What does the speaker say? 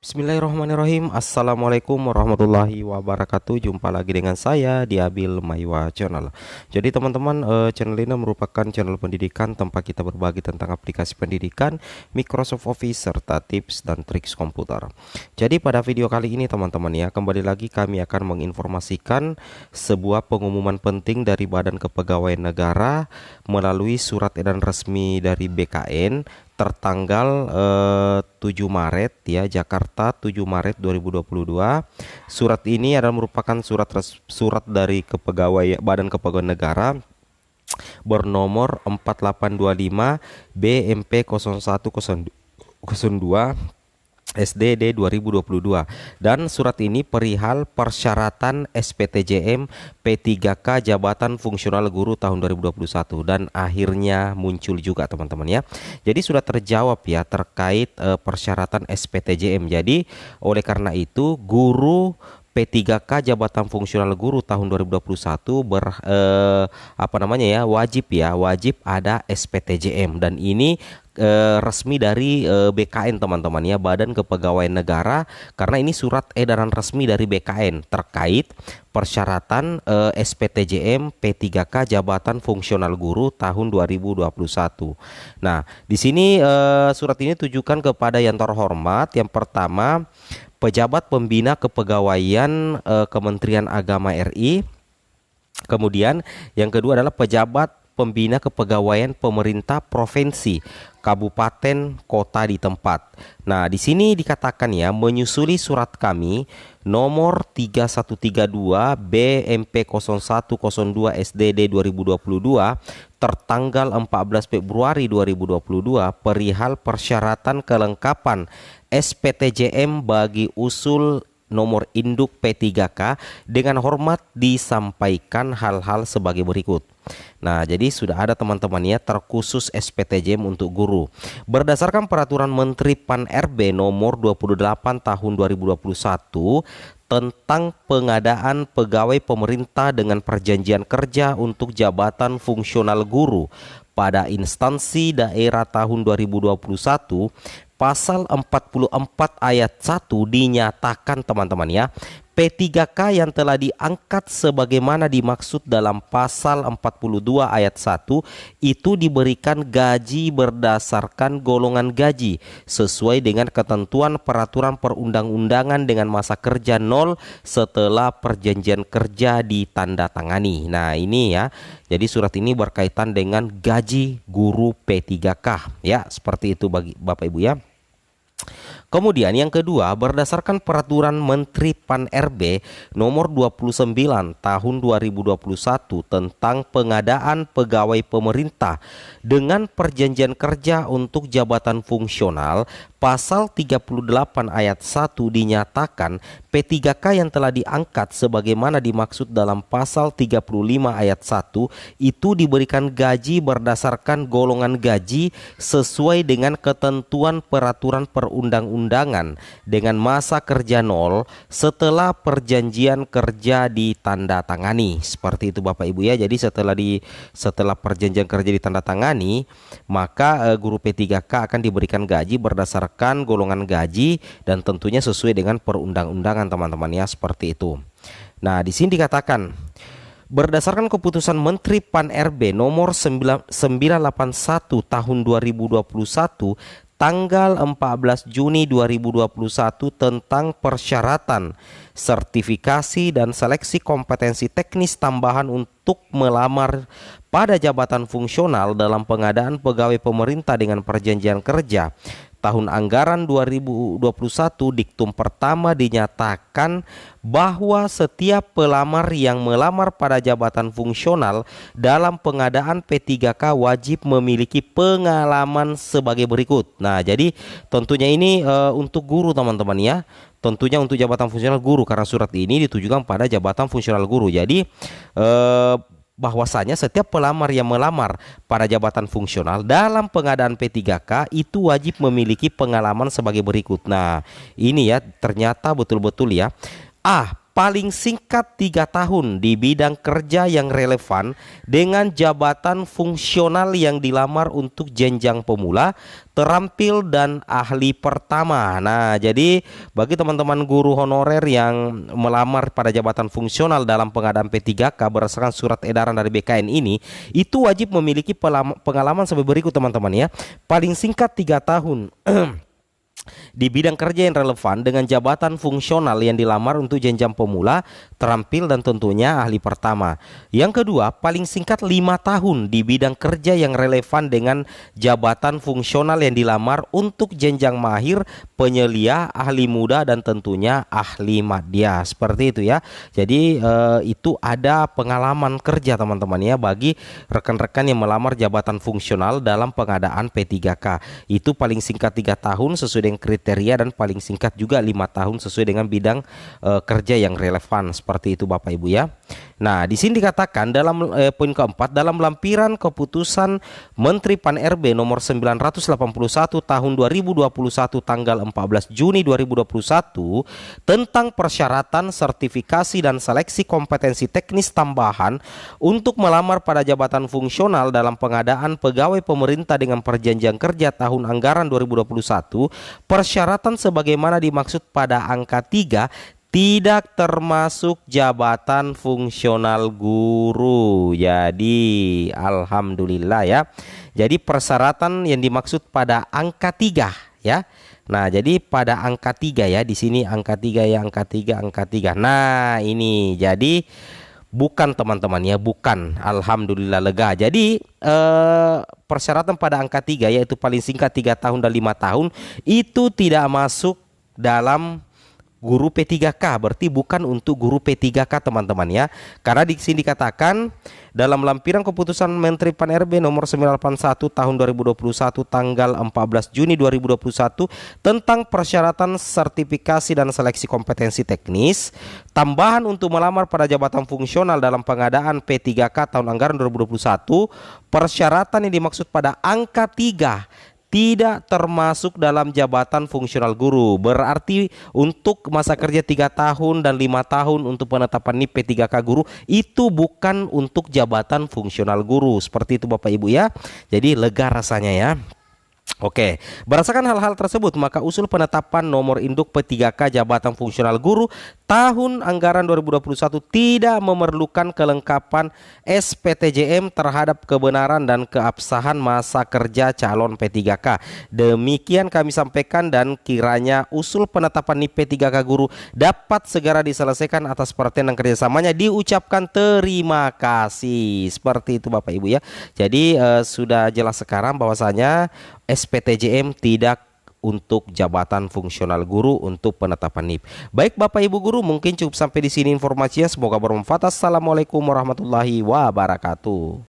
Bismillahirrahmanirrahim. Assalamualaikum warahmatullahi wabarakatuh. Jumpa lagi dengan saya di Abil Maiwa Channel. Jadi teman-teman, channel ini merupakan channel pendidikan tempat kita berbagi tentang aplikasi pendidikan, Microsoft Office, serta tips dan triks komputer. Jadi pada video kali ini teman-teman ya, kembali lagi kami akan menginformasikan sebuah pengumuman penting dari Badan Kepegawaian Negara melalui surat edaran resmi dari BKN tertanggal 7 Maret ya, Jakarta 7 Maret 2022. Surat ini adalah merupakan surat dari Badan Kepegawaian Negara bernomor 4825 BMP 0102 SDD 2022, dan surat ini perihal persyaratan SPTJM P3K Jabatan Fungsional Guru tahun 2021, dan akhirnya muncul juga teman-teman ya. Jadi sudah terjawab ya terkait persyaratan SPTJM. Jadi oleh karena itu guru P3K Jabatan Fungsional Guru tahun 2021 wajib ada SPTJM, dan ini resmi dari BKN teman-teman ya, Badan Kepegawaian Negara, karena ini surat edaran resmi dari BKN terkait persyaratan SPTJM P3K Jabatan Fungsional Guru tahun 2021. Nah, di sini surat ini tujukan kepada yang terhormat. Yang pertama, pejabat pembina kepegawaian Kementerian Agama RI. Kemudian yang kedua adalah pejabat pembina kepegawaian pemerintah provinsi, kabupaten, kota di tempat. Nah, di sini dikatakan ya, menyusuli surat kami nomor 3132 BMP 0102 SDD 2022 tertanggal 14 Februari 2022 perihal persyaratan kelengkapan SPTJM bagi usul nomor induk P3K, dengan hormat disampaikan hal-hal sebagai berikut. Nah, jadi sudah ada teman-teman ya terkhusus SPTJM untuk guru. Berdasarkan peraturan Menteri Pan-RB nomor 28 tahun 2021 tentang pengadaan pegawai pemerintah dengan perjanjian kerja untuk jabatan fungsional guru pada instansi daerah tahun 2021, pasal 44 ayat 1 dinyatakan teman-teman ya, P3K yang telah diangkat sebagaimana dimaksud dalam pasal 42 ayat 1 itu diberikan gaji berdasarkan golongan gaji sesuai dengan ketentuan peraturan perundang-undangan dengan masa kerja 0 setelah perjanjian kerja ditandatangani. Nah, ini ya. Jadi surat ini berkaitan dengan gaji guru P3K ya, seperti itu bagi Bapak Ibu ya. Kemudian yang kedua, berdasarkan peraturan Menteri Pan-RB nomor 29 tahun 2021 tentang pengadaan pegawai pemerintah dengan perjanjian kerja untuk jabatan fungsional, pasal 38 ayat 1 dinyatakan P3K yang telah diangkat sebagaimana dimaksud dalam pasal 35 ayat 1 itu diberikan gaji berdasarkan golongan gaji sesuai dengan ketentuan peraturan perundang-undangan dengan masa kerja 0 setelah perjanjian kerja ditandatangani. Seperti itu Bapak Ibu ya. Jadi setelah perjanjian kerja ditandatangani, maka guru P3K akan diberikan gaji berdasarkan golongan gaji dan tentunya sesuai dengan perundang-undangan teman-teman ya, seperti itu. Nah, di sini dikatakan berdasarkan keputusan Menteri Pan-RB nomor 981 tahun 2021 tanggal 14 Juni 2021 tentang persyaratan sertifikasi dan seleksi kompetensi teknis tambahan untuk melamar pada jabatan fungsional dalam pengadaan pegawai pemerintah dengan perjanjian kerja tahun anggaran 2021, diktum pertama dinyatakan bahwa setiap pelamar yang melamar pada jabatan fungsional dalam pengadaan P3K wajib memiliki pengalaman sebagai berikut. Nah, jadi tentunya ini untuk guru teman-teman ya. Tentunya untuk jabatan fungsional guru, karena surat ini ditujukan pada jabatan fungsional guru. Jadi bahwasanya setiap pelamar yang melamar pada jabatan fungsional dalam pengadaan P3K itu wajib memiliki pengalaman sebagai berikut. Nah, ini ya ternyata betul-betul ya. A. paling singkat 3 tahun di bidang kerja yang relevan dengan jabatan fungsional yang dilamar untuk jenjang pemula, terampil, dan ahli pertama. Nah, jadi bagi teman-teman guru honorer yang melamar pada jabatan fungsional dalam pengadaan P3K berdasarkan surat edaran dari BKN ini, itu wajib memiliki pengalaman sebagai berikut teman-teman ya. Paling singkat 3 tahun di bidang kerja yang relevan dengan jabatan fungsional yang dilamar untuk jenjang pemula, terampil, dan tentunya ahli pertama. Yang kedua, paling singkat 5 tahun di bidang kerja yang relevan dengan jabatan fungsional yang dilamar untuk jenjang mahir, penyelia, ahli muda, dan tentunya ahli madya. Seperti itu ya. Jadi itu ada pengalaman kerja teman-teman ya bagi rekan-rekan yang melamar jabatan fungsional dalam pengadaan P3K. Itu paling singkat 3 tahun sesuai dengan kriteria, dan paling singkat juga 5 tahun sesuai dengan bidang kerja yang relevan. Seperti itu Bapak Ibu ya. Nah, di sini dikatakan dalam poin keempat, dalam lampiran keputusan Menteri Pan-RB nomor 981 tahun 2021 tanggal 14 Juni 2021 tentang persyaratan, sertifikasi, dan seleksi kompetensi teknis tambahan untuk melamar pada jabatan fungsional dalam pengadaan pegawai pemerintah dengan perjanjian kerja tahun anggaran 2021, persyaratan sebagaimana dimaksud pada angka 3 tidak termasuk jabatan fungsional guru. Jadi alhamdulillah ya. Jadi persyaratan yang dimaksud pada angka 3 ya. Nah, jadi pada angka 3 ya, di sini angka 3 ya, angka 3, angka 3. Nah, ini jadi bukan teman-teman ya, bukan. Alhamdulillah lega. Jadi persyaratan pada angka 3 yaitu paling singkat 3 tahun dan 5 tahun itu tidak masuk dalam guru P3K, berarti bukan untuk guru P3K teman-teman ya. Karena di sini dikatakan dalam lampiran keputusan Menteri Pan-RB nomor 981 tahun 2021 tanggal 14 Juni 2021 tentang persyaratan, sertifikasi, dan seleksi kompetensi teknis tambahan untuk melamar pada jabatan fungsional dalam pengadaan P3K tahun anggaran 2021, persyaratan yang dimaksud pada angka 3 tidak termasuk dalam jabatan fungsional guru. Berarti untuk masa kerja 3 tahun dan 5 tahun untuk penetapan NIP P3K guru itu bukan untuk jabatan fungsional guru. Seperti itu Bapak Ibu ya. Jadi lega rasanya ya. Oke, berdasarkan hal-hal tersebut maka usul penetapan nomor induk P3K jabatan fungsional guru tahun anggaran 2021 tidak memerlukan kelengkapan SPTJM terhadap kebenaran dan keabsahan masa kerja calon P3K. Demikian kami sampaikan, dan kiranya usul penetapan NIP P3K guru dapat segera diselesaikan atas perhatian dan kerjasamanya. Diucapkan terima kasih. Seperti itu Bapak Ibu ya. Jadi sudah jelas sekarang bahwasanya SPTJM tidak untuk jabatan fungsional guru untuk penetapan NIP. Baik Bapak Ibu guru, mungkin cukup sampai di sini informasinya. Semoga bermanfaat. Assalamualaikum warahmatullahi wabarakatuh.